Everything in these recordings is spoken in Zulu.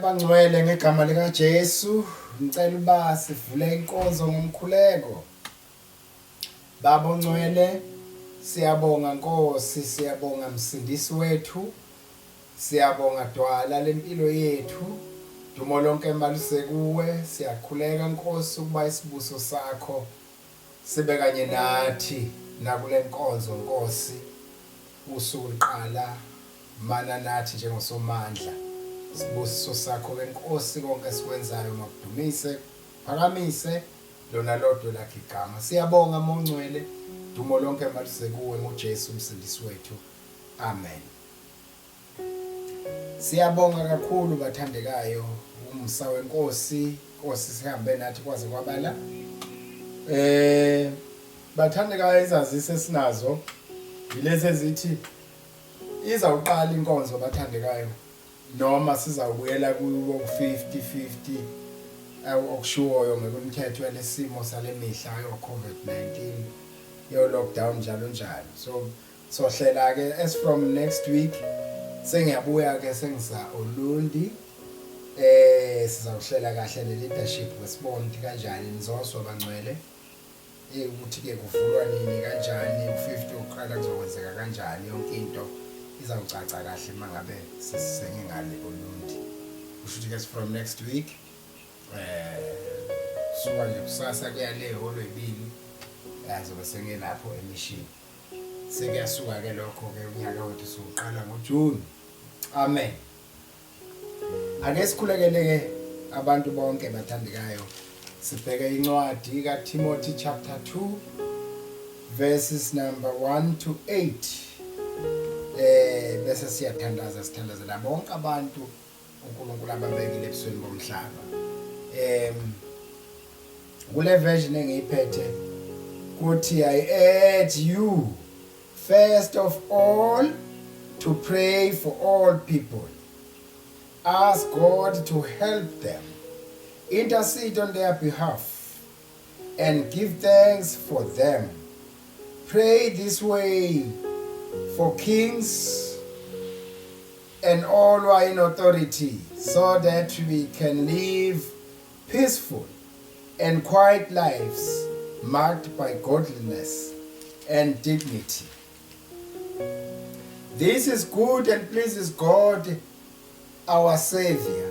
abangcwele ngegama lika Jesu ngicela uba sivule inkonzo ngomkhuleko. Baba ongcwele siyabonga Nkosi, siyabonga Msindisi wethu, siyabonga Dwala lempilo yethu. Dumo lonke emalise kuwe, siyakhuleka Nkosi ukuba isibuso sakho sibe kanye nathi nakule nkonzo Nkosi. Usuku liqala mana nathi njengosomandla. Sibusiso sakho ke Nkosi konke sikwenzayo makudumise, phakamise lona lodwa lakhe igama. Siyabonga mongcwele, dumo lonke emalise kuwe ngoJesu umsindisi wethu. Amen. Siyabonga kakhulu bathandekayo umsa wenkosi, Nkosi sihambe nathi kwaze kwabala. Bathandekayo izazise sinazo yilezi ezithi izawuqala inkonzo bathandekayo noma sizawubuyela kuwo 50-50 okushiwoyo ngokomthetho walesimo salemihla yo COVID-19 yo lockdown njalo njalo. So hlela ke as from next week sengiyabuya ke sengisa Ulundi. Sizawuhlela kahle le leadership wesibona ukuthi kanjani nizoswa bangcwele. Ukuthi ke kuvulwa nini kanjani u50 uqala kuzokwenzeka kanjani yonke into izawucaca kahle mangabe sisenge ngale Ulundi. Kusho ukuthi ke from next week suka nje kusasa kuyale holo ebili yazobe sengelapho emission. Sekuyasuka ke lokho ke unyaka wethu soqala ngoJune. Amen. Ake sikhulekele ke abantu bonke bathandekayo. Sibheke incwadi kaTimothy chapter 2 verses number 1 to 8. Bese sithandazela bonke abantu uNkulunkulu ababekile ebusweni bomhlaba. Kule version engiyiphethe kuthi I urge you first of all to pray for all people. Ask God to help them. Intercede on their behalf and give thanks for them. Pray this way for kings and all who are in authority, so that we can live peaceful and quiet lives marked by godliness and dignity. This is good and pleases God, our Savior,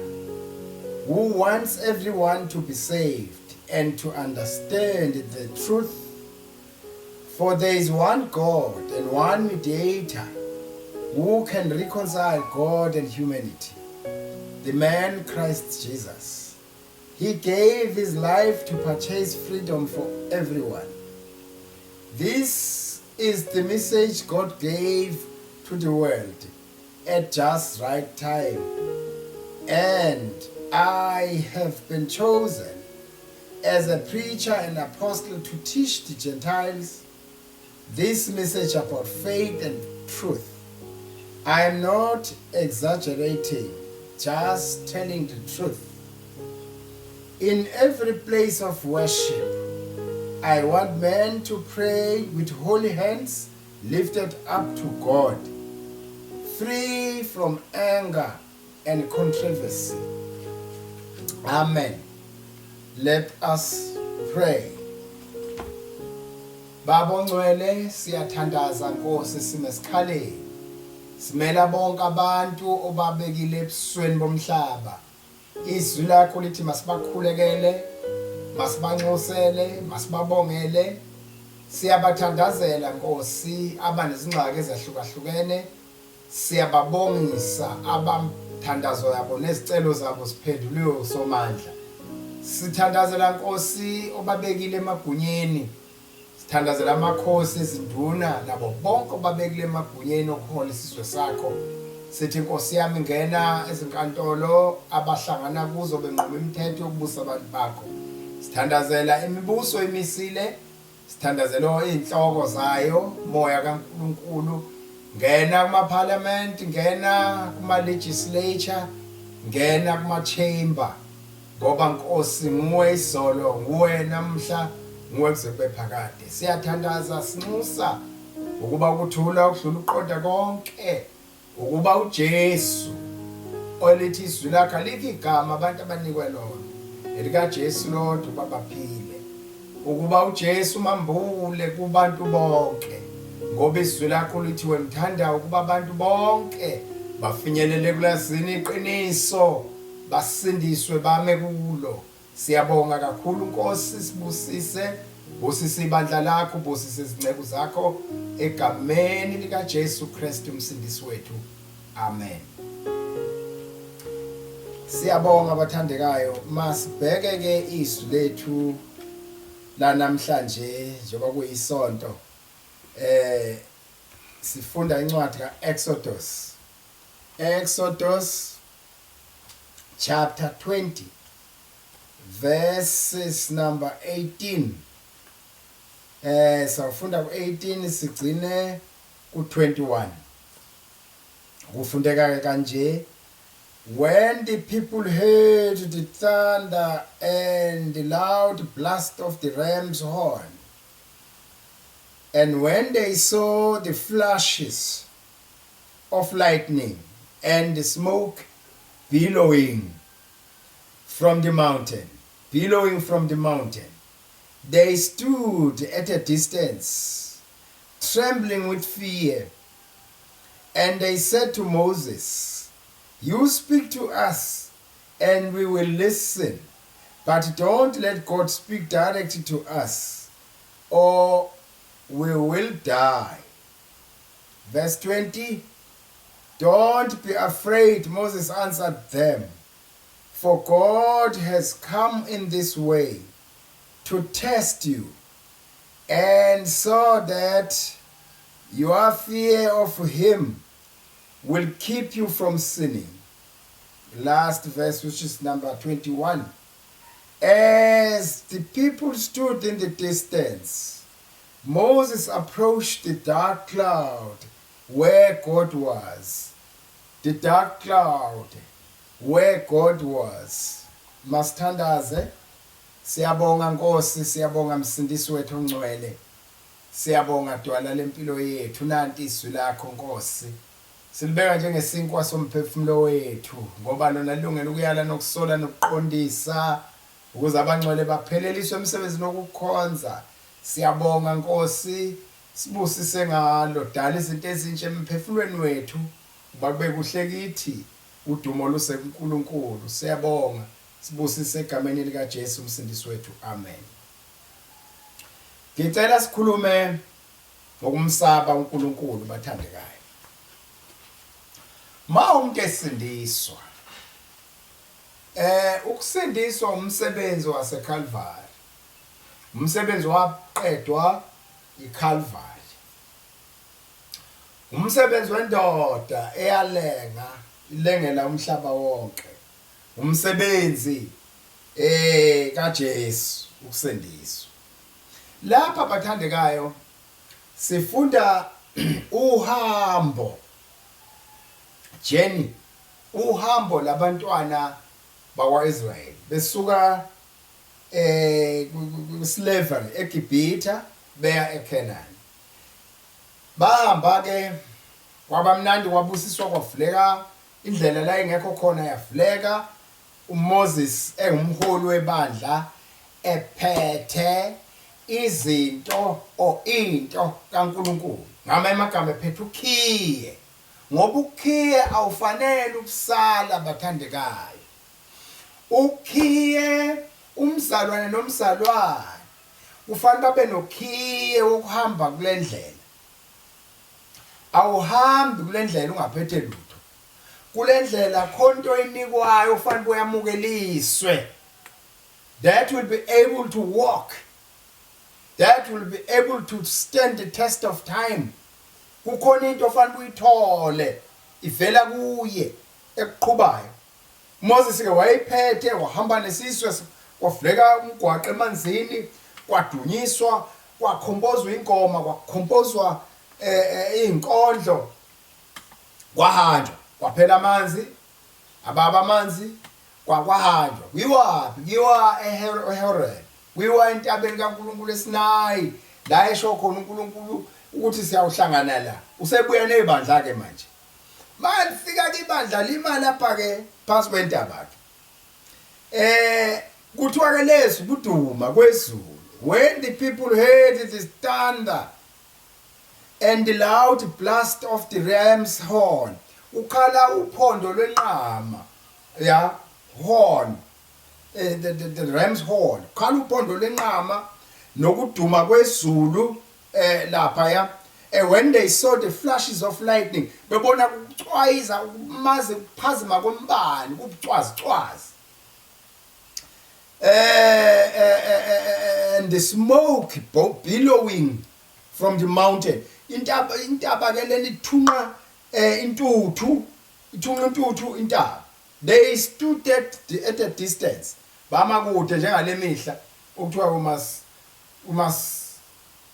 who wants everyone to be saved and to understand the truth. For there is one God and one mediator who can reconcile God and humanity, the man Christ Jesus. He gave his life to purchase freedom for everyone. This is the message God gave to the world at just right time. And I have been chosen as a preacher and apostle to teach the Gentiles this message about faith and truth. I am not exaggerating, just telling the truth. In every place of worship, I want men to pray with holy hands lifted up to God, free from anger and controversy. Amen. Let us pray. Baba ongcwele siyathandaza Nkosi simesikhaleni. Simela bonke abantu obabekile ebusweni bomhlaba. Izwi lakho lithi masibakhulekele, masibanxusele, masibabongele. Siyabathandazela Nkosi abanezingxaki ezahlukahlukene. Siyababongisa abamthandazo yabo nezicelo zabo siphenduliwe usomandla. Sithandazela Nkosi obabekile emagunyeni. Sithandazela amakhosi ezinduna nabo bonke obabekile emagunyeni okuhola isizwe sakho. Sithi Nkosi yami ngena ezinkantolo abahlangana kuzo benqoba imithetho yokubusa abantu bakho. Sithandazela imibuso emisile, sithandazela inhloko zayo, moya kaNkulunkulu. Ngena kuma parliament, ngena kuma legislature, ngena kuma chamber. Ngoba Nkosi nguwe izolo, nguwe namhla, nguwe kuze phakade. Siyathandaza sinxusa ukuba ukuthula ukudlula uqonda konke. Ukuba uJesu olithi izwi lakho alikho igama abantu abanikwe lona elikaJesu lodwa ukuba baphile, ukuba uJesu mambule kubantu bonke, ngoba izwi lakho lithi wemthanda ukuba abantu bonke bafinyelele kulazini iqiniso, basindiswe bame kulo. Siyabonga kakhulu Nkosi, sibusise, busise ibandla lakho, busise izinceku zakho egameni likaJesu Kristu umsindisi wethu, amen. Siyabonga abathandekayo, masibheke ke izwi lethu la namhlanje njengoba kuyisonto. Sifunda incwadi kaExodus. Exodus chapter 20 verses number 18. Sawufunda ku18 sigcine ku21. Kufundeka kanje: when the people heard the thunder and the loud blast of the ram's horn, and when they saw the flashes of lightning and the smoke billowing from the mountain, they stood at a distance, trembling with fear. And they said to Moses, "You speak to us, and we will listen, but don't let God speak directly to us, or we will die." Verse 20, "Don't be afraid," Moses answered them, "for God has come in this way to test you, and so that your fear of him will keep you from sinning." Last verse, which is number 21. As the people stood in the distance, Moses approached the dark cloud where God was. The dark cloud where God was. Masithandaze. Siyabonga Nkosi, siyabonga msindisi wethu ongcwele. Siyabonga dwala lempilo yethu, nanti izwi lakho Nkosi. Silibeka njengesinkwa somphefumulo wethu, ngoba lona lilungelo ukuyala nokusola nokuqondisa ukuze abangcwele bapheleliswe emsebenzini wokukhonza. Siyabonga Nkosi, sibusise ngalo, dala izinto ezintsha emphefumulweni wethu, kuba kube kuhle kithi, udumo luse kuNkulunkulu. Siyabonga, sibusise egameni likaJesu umsindisi wethu, amen. Ngicela sikhulume ngokumsaba uNkulunkulu bathandekayo. Ma umuntu esindiswa, ukusindiswa umsebenzi waseCalvary, umsebenzi waqedwa iCalvary, umsebenzi wendoda ilengela umhlaba wonke, umsebenzi kaJesu ukusindiswa. Lapha bathandekayo sifunda uhambo, journey, uhambo labantwana bakwaIsrael besuka slavery eGibhithe beya eCanaan. Bahamba ke kwabamnandi, kwabusiswa, kwavuleka indlela la ingekho khona yavuleka. uMoses engumholi webandla ephethe izinto into kaNkulunkulu, ngamanye amagama ephethe ukhiye, ngoba ukhiye awufanele ukusala bathandekayo. Ukhiye umzalwane nomzalwane kufanele babe nokhiye wokuhamba kule ndlela. Awuhambi kule ndlela ungaphethe lutho. Kule ndlela khonto inikwayo ufanele uyamukeliswe, that will be able to walk, that will be able to stand the test of time. Kukhona into ofanele uyithole ivela kuye ekuqhubayo. Moses ke wayiphethe, wahamba nesizwe, kwavuleka umgwaqo emanzini, kwadunyiswa, kwakhompozwa ingoma, kwakhompozwa izinkondlo, kwahanjwa, kwaphela amanzi, ababa amanzi, kwahanjwa. Kuyiwa eHoreb, kuyiwa entabeni kaNkulunkulu eSinayi, la esho khona uNkulunkulu ukuthi siyawuhlangana la. Usebuya nezibandla ke manje. Malifika kibandla lima lapha ke phansi kwentaba ke. Kuthiwa ke leso kuduma kwezulu. When the people heard the thunder and the loud blast of the ram's horn, ukhala uphondo lwenqama, yeah, horn, the ram's horn, ukhala uphondo lwenqama nokuduma kwezulu lapha ya. When they saw the flashes of lightning, bebona kucwayiza maze kuphazima kombani, kubucwazicwazi. And the smoke billowing from the mountain. Intaba ke leli thunqa intuthu, ithunqa intuthu intaba. They stood at a distance. Bama kude njengale mihla ukuthiwa we must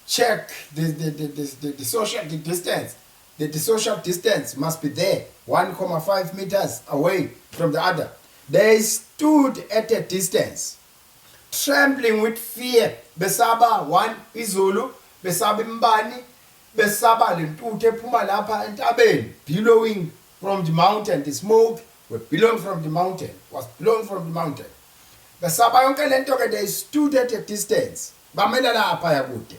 check the social distance. The social distance must be there, 1.5 meters away from the other. They stood at a distance, trembling with fear. Besaba one iZulu, besaba imbani, besaba lentuthu ephuma lapha entabeni, billowing from the mountain. The smoke was billowing from the mountain. Besaba yonke lento ke, they stood at a distance. Bamela lapha yakude.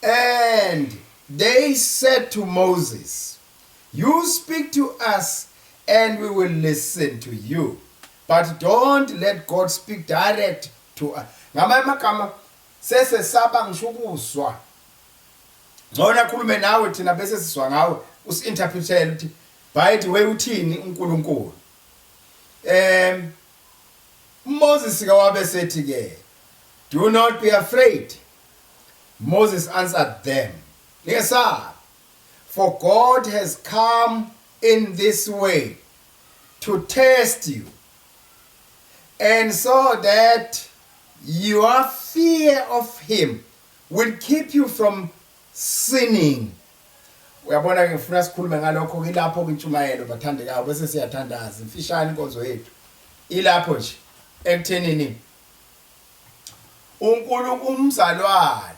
And they said to Moses, "You speak to us and we will listen to you. But don't let God speak direct to us." Ngamanye amagama sesesaba ngisho ukuswa. Ngona khulume nawe thina bese siswa ngawe usinterpretele uthi by the way uthini uNkulunkulu. Moses ke wabe sethi ke, "Do not be afraid." Moses answered them, "Yes, sir, for God has come in this way to test you, and so that your fear of him will keep you from sinning." Uyabona ke ngifuna sikhulume ngalokho ilapho kwintshumayelo bathandekayo bese siyathandaza imfishane inkonzo yethu. Ilapho nje ekuthenini uNkulunkulu umzalwane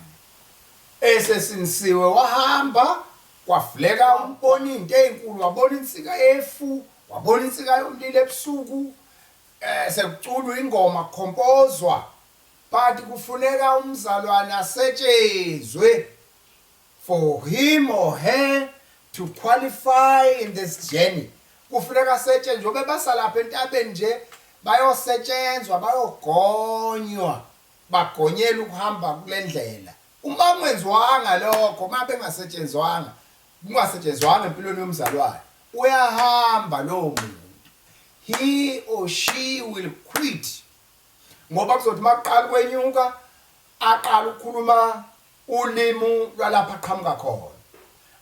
esesinisiwe wahamba kwavuleka umbona into ezinkulu, wabona insika efu, wabona insika yomlilo ebusuku, sekuculwa ingoma khompozwa, but kufuneka umzalwane asetshenzwe for him or her to qualify in this journey. Kufuneka asetshenzwe bebasalapha entabeni nje bayosetshenzwa, bayogonywa, bagonyela ukuhamba kule ndlela. Uma kungenziwanga lokho, uma bengasetshenzwanga, kungasetshenzwanga empilweni yomzalwane, uyahamba lowo muntu. He or she will quit. Ngoba kuzothi maqala kwenyuka, aqala ukukhuluma ulimi lwalapha aqhamuka khona.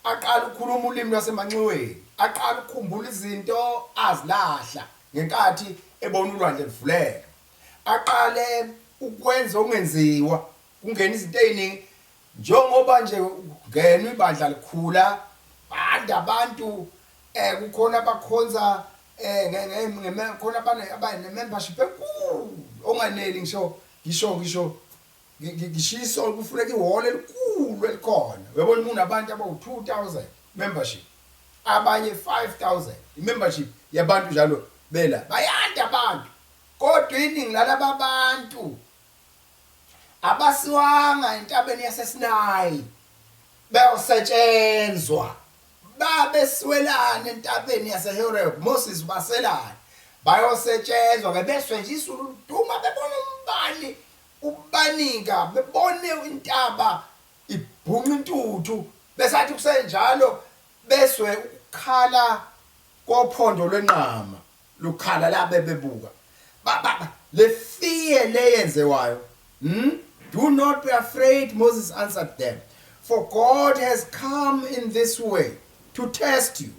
Aqala ukukhuluma ulimi lwasemanxiweni, aqala ukukhumbula izinto azilahla ngenkathi ebona ulwandle livuleka. Aqale ukwenza okungenziwa, kungena izinto eziningi. Njengoba nje ungena ibandla likhula, abantu kukhona abakhonza khona abane membership enkulu onganeli ngisho ngishiso kufuneka ihholo elikhulu elikhona. Uyabona umuntu abantu abawu-2,000 membership, abanye 5,000 membership yabantu njalo bela bayanda abantu. Kodwa iningi lalaba bantu abasiwanga entabeni yaseSinayi bayosetshenzwa, babesiwelana entabeni yaseHoreb. Moses baselana bayosetshenzwa ke beswe nje isulu liduma, bebona umbani ubanika, bebone intaba ibhunqa intuthu, besathi kusenjalo beswe ukukhala kophondo lwenqama lukhala la bebebuka. Le fear leyenzewayo. Do not be afraid, Moses answered them, for God has come in this way to test you,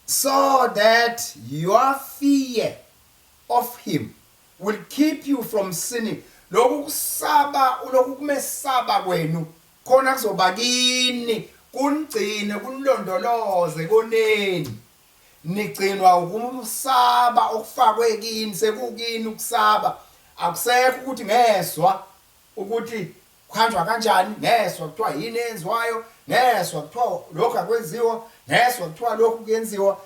so that your fear of him will keep you from sinning. Lokhu kusaba, lokhu kumesaba kwenu khona kuzoba kini, kunigcine, kunilondoloze koneni. Nigcinwa ukumsaba okufakwe kini, sekukini ukusaba. Akusekho ukuthi ngeswa ukuthi kuhanjwa kanjani, neswa kuthiwa yini enziwayo, neswa kuthiwa lokhu akwenziwa, neswa kuthiwa lokhu kuyenziwa.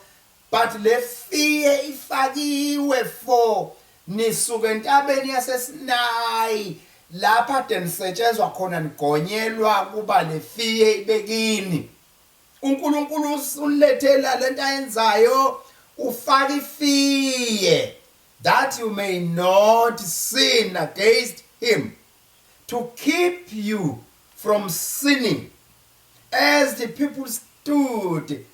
But le fear ifakiwe for nisuke entabeni yaseSinayi lapha kade nisetshenzwa khona nigonyelwa kuba le fear ibekini. uNkulunkulu unilethela lento ayenzayo, ufaka ifear that you may not sin against him, to keep you from sinning. As the people stood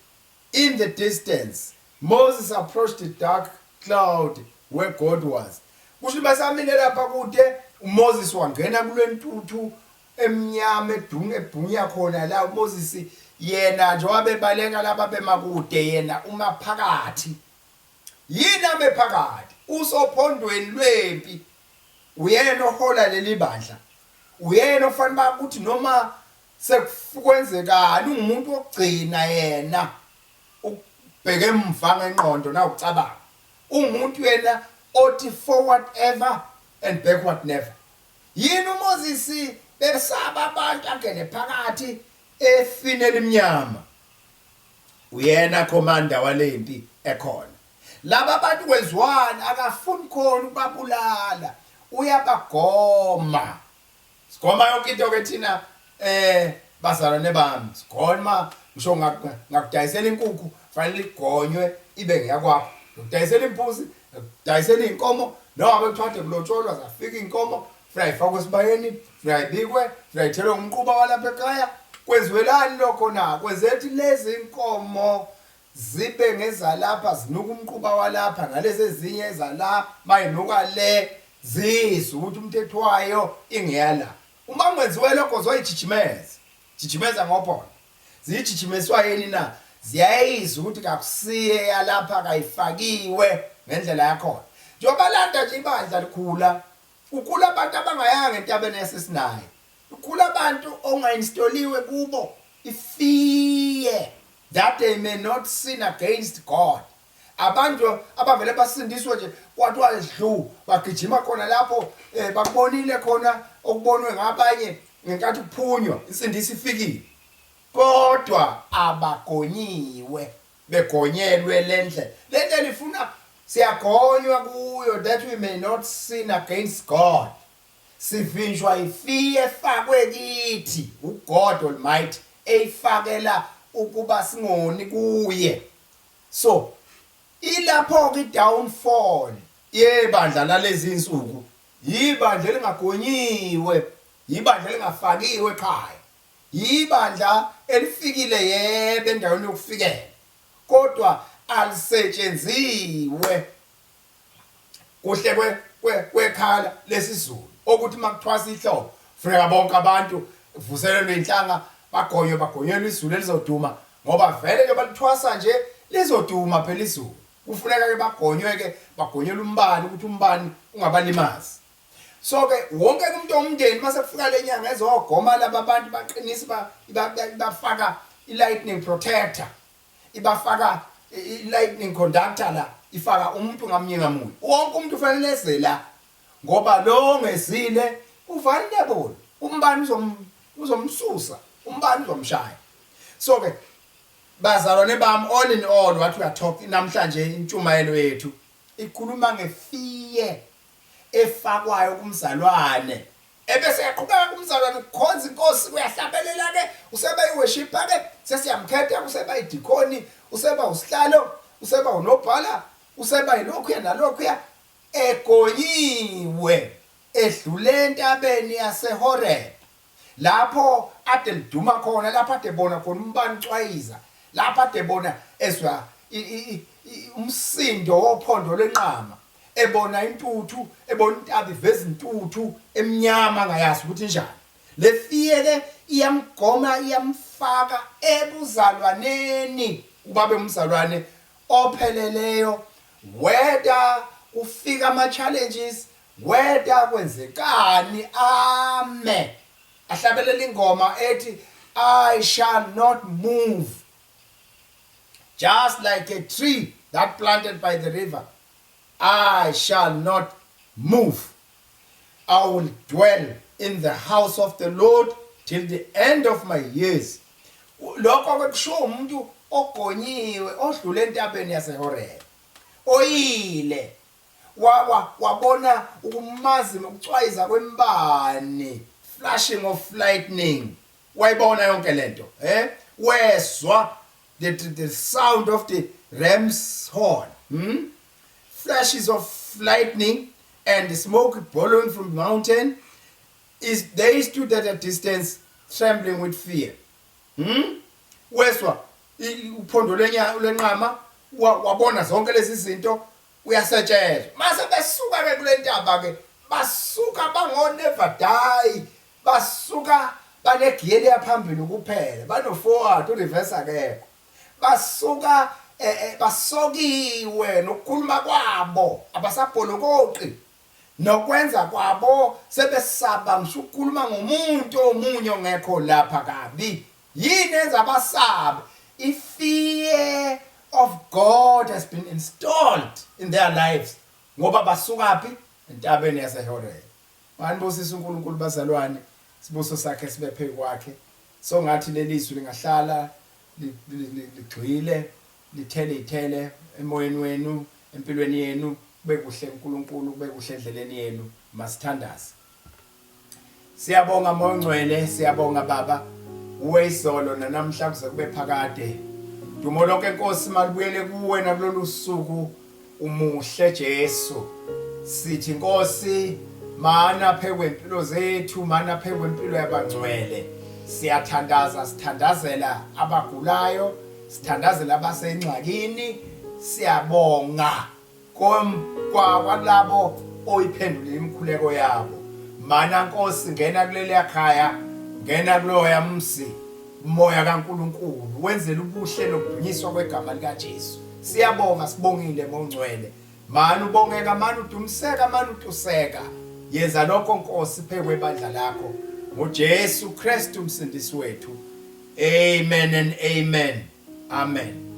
in the distance, Moses approached the dark cloud where God was. Kusho basamile lapha kude uMoses wangena kulentuthu emnyama ebhunya khona la uMoses yena nje wabebaleka lapha bemakude yena uma phakathi. Yina bephakathi usophondweni lwempi, uyena ohola leli bandla, uyena ofanele ukuthi noma sekukwenzekani ungumuntu ogcina yena ubheke emva ngenqondo na ucabanga, ungumuntu yena othi forward ever and backward never. Yini uMoses besaba abantu angene phakathi efine elimnyama, uyena commander walempi ekhona. Laba abantu kwenziwana akafuni khona ukubabulala, uyabagoma. Sigoma yonke into ke thina bazalwane bami, sigoma ngisho ngakudayisela inkukhu fanele igonywe ibe ngeyakwakho. Ukudayisela imbuzi, ukudayisela inkomo, noma bekuthathe kulotsholwa zafika inkomo, fry fokwe sibayeni, fry bikwe, fry thelo umquba walapha ekhaya. Kwenziwelani lokho na? Kwenzethi lezi inkomo zibe ngezalapha zinuka umquba walapha, nalezi ezinye ezala mayinuka le zizwe ukuthi umthetho wayo ingeyala. Uma kwenziwe lokho zoyijijimeza ngophondo. Zijijimiswa yini na? Ziyayizwa ukuthi kakusiye yalapha kayifakiwe ngendlela yakho. Njoba landa nje ibandla likhula, ukhula abantu abangayanga entabeni yaseSinayi, ukhula abantu ongainstoliwe kubo ifear that they may not sin against God. Abantu abavele basindiswe nje kwathiwa idlu bagijima khona lapho bakubonile khona okubonwe ngabanye ngenkathi kuphunywa insindisi ifikile, kodwa abagonyiwe begonyelwe lendle lifuna siyagonywa kuyo that we may not sin against God. Sivinjwa ifear efakwe kithi uGod Almighty eyifakela ukuba singoni kuye. So ilapho ke downfall yebandla lalezi insuku, yibandla lingagonyiwe, yibandla lingafakiwe ekhaya, yibandla elifikile yebe endaweni yokufikela kodwa alisetshenziswe kuhle kwekhala lesizulu ukuthi makuthwasa ihlobo funeka bonke abantu vuselelwe inhlanga bagonyelwe izulu elizoduma, ngoba vele ke balithwasa nje lizoduma phela izulu. Kufuneka ke bagonyelwe umbani ukuthi umbani ungabalimazi. So ke wonke umuntu omndeni mase kufika lenyanga ezogoma laba abantu baqinisa ibafaka i-lightning protector, ibafaka i-lightning conductor, la ifaka umuntu ngamunye ngamunye. Wonke umuntu ufanele eze la ngoba lo ngezile uvalable, umbani uzomsusa, umbani uzomshaya. So ke bazalwane bami, all in all what we are talking namhlanje intshumayelo yethu ikhuluma ngefear efakwayo kumzalwane, ebese yaqhubeka kumzalwane ukukhonza inkosi, kuyahlabelela ke useba iworship ke sesiyamkhetha, useba idikoni, useba usihlalo, useba unobhala, useba ilokhu nalokhu egonyiwe edlule entabeni yaseHoreb lapho ade liduma khona, lapho ade bona khona umbani ucwayiza, lapho ade bona ezwa umsindo wophondo lenqama, ebona intuthu, ebona intaba iveza intuthu emnyama ngayazi ukuthi njani. Le fear ke iyamgoma, iyamfaka ebuzalwaneni, ubabe umzalwane opheleleyo, whether ufika ama challenges, whether kwenzekani, ame ahlabelela ingoma ethi I shall not move, just like a tree that planted by the river. I shall not move. I will dwell in the house of the Lord till the end of my years. Lokho kusho umuntu ogonyiwe odlule entabeni yaseHoreb. Oyile wabona ukumazima ukucwayiza kwembani, flashing of lightning. Wayibona yonke lento, wezwa the sound of the ram's horn, flashes of lightning and the smoke billowing from the mountain. They stood at a distance, trembling with fear. Wezwa uphondo lenqama, wabona zonke lezi zinto, uyasetshezwa. Mase besuka ke kule ntaba ke, basuka bango never die, basuka banegiyeli yaphambili kuphela, bano-forward ureverse akekho. Basuka basokiwe nokukhuluma kwabo, abasabholokoqi. Nokwenza kwabo sebesaba ngisho ukukhuluma ngomuntu omunye ongekho lapha kabi. Yini enza basabe? I-fear of God has been installed in their lives. Ngoba basuka phi? Entabeni yaseHoreb. Manibusisa uNkulunkulu bazalwane, sibuso sakhe sibe phezu kwakhe. So ngathi lelizwi lingahlala ligxile, lithele emoyeni wenu, empilweni yenu, kube kuhle uNkulunkulu, kube kuhle endleleni yenu, masithandaze. Siyabonga Moya Ongcwele, siyabonga Baba, uweyizolo namhla kuze kube phakade. Dumo lonke Nkosi malibuyele kuwe nakulolu suku umuhle Jesu. Sithi Nkosi, mana phezu kwempilo zethu, mana phezu kwempilo yabangcwele. Siyathandaza, sithandazela abagulayo, sithandazela abasengxakini, siyabonga kwalabo oyiphendule imikhuleko yabo. Mana Nkosi, ngena kuleli ekhaya, ngena kuloya msi, moya kaNkulunkulu, wenzele ubuhle nokudunyiswa kwegama likaJesu. Siyabonga, sibongile Mongcwele. Mana ubongeka, mana udumiseka, mana utuseka. Yenza lokho Nkosi phezu kwebandla lakho. ngoJesu Kristu umsindisi wethu. Amen and amen. Amen.